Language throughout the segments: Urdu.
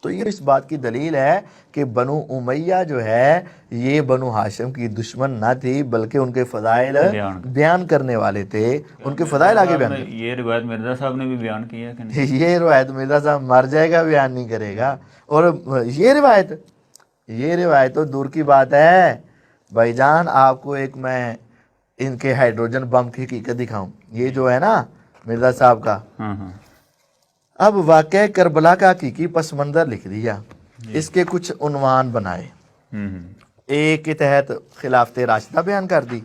تو یہ اس بات کی دلیل ہے کہ بنو امیہ جو ہے یہ بنو ہاشم کی دشمن نہ تھی، بلکہ ان کے فضائل بیان کرنے والے تھے، ان کے فضائل آگے بیان کرتے۔ یہ روایت مرزا صاحب نے بھی بیان کی ہے کہ نہیں؟ یہ روایت مرزا صاحب مر جائے گا بیان نہیں کرے گا۔ اور یہ روایت تو دور کی بات ہے بھائی جان، آپ کو ایک میں ان کے ہائیڈروجن بم کی حقیقت دکھاؤں، یہ جو ہے نا مرزا صاحب کا، ہاں ہاں اب واقعہ کربلا کا حقیقی پس منظر لکھ دیا، اس کے کچھ عنوان بنائے، اے کے تحت خلافت راشدہ بیان کر دی،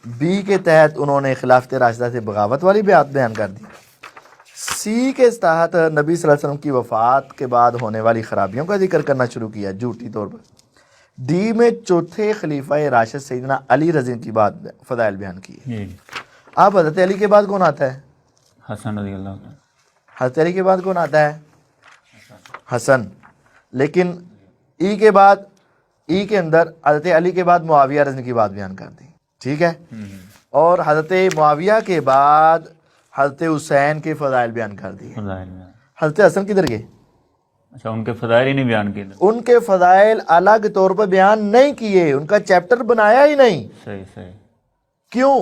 بی کے تحت انہوں نے خلافت راشدہ سے بغاوت والی بات بیان کر دی، سی کے تحت نبی صلی اللہ علیہ وسلم کی وفات کے بعد ہونے والی خرابیوں کا ذکر کرنا شروع کیا جھوٹی طور پر، ڈی میں چوتھے خلیفہ راشد سیدنا علی رضی کی بات فضائل بیان کی۔ اب حضرت علی کے بعد کون آتا ہے؟ حسن رضی اللہ عنہ۔ حضرت علی کے بعد کون آتا ہے؟ حسن۔ لیکن ای کے بعد، ای کے اندر حضرت علی کے بعد معاویہ رضی کی بات بیان کر دی، ٹھیک ہے، اور حضرت معاویہ کے بعد حضرت حسین کے فضائل بیان کر دیے۔ حضرت حسن کدھر گئے؟ اچھا، ان کے فضائل ہی نہیں بیان کیے؟ ان کے فضائل الگ طور پر بیان نہیں کیے، ان کا چیپٹر بنایا ہی نہیں۔ صحیح۔ کیوں؟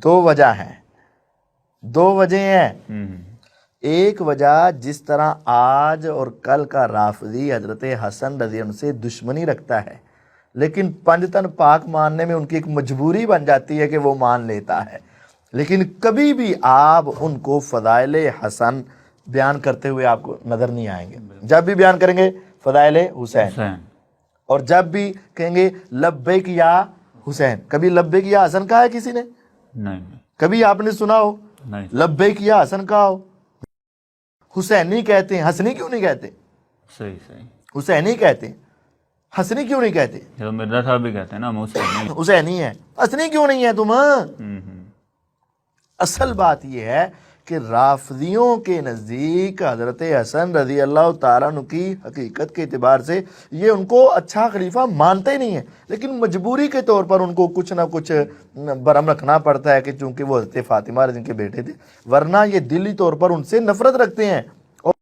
دو وجہ ہیں، دو وجہ ہیں۔ ایک وجہ، جس طرح آج اور کل کا رافضی حضرت حسن رضی اللہ عنہ سے دشمنی رکھتا ہے، لیکن پنجتن پاک ماننے میں ان کی ایک مجبوری بن جاتی ہے کہ وہ مان لیتا ہے، لیکن کبھی بھی آپ ان کو فضائل حسن بیان کرتے ہوئے آپ کو نظر نہیں آئیں گے۔ جب بھی بیان کریں گے فضائل حسین، اور جب بھی کہیں گے لبیک یا حسین، کبھی لبیک یا حسن کہا ہے کسی نے؟ نہیں۔ کبھی آپ نے سنا ہو لبیک یا حسن کہا ہو؟ حسینی کہتے ہیں، حسنی کیوں نہیں کہتے؟ صحیح۔ حسینی کہتے ہیں، حسنی کیوں نہیں کہتے؟ جو مرزا صاحب بھی کہتے ہیں نا ہم حسینی حسینی ہے، حسنی کیوں نہیں ہے تم؟ اصل بات یہ ہے کہ رافضیوں کے نزدیک حضرت حسن رضی اللہ تعالیٰ عنہ کی حقیقت کے اعتبار سے یہ ان کو اچھا خلیفہ مانتے نہیں ہیں، لیکن مجبوری کے طور پر ان کو کچھ نہ کچھ برہم رکھنا پڑتا ہے کہ چونکہ وہ حضرت فاطمہ رضی کے بیٹے تھے، ورنہ یہ دلی طور پر ان سے نفرت رکھتے ہیں۔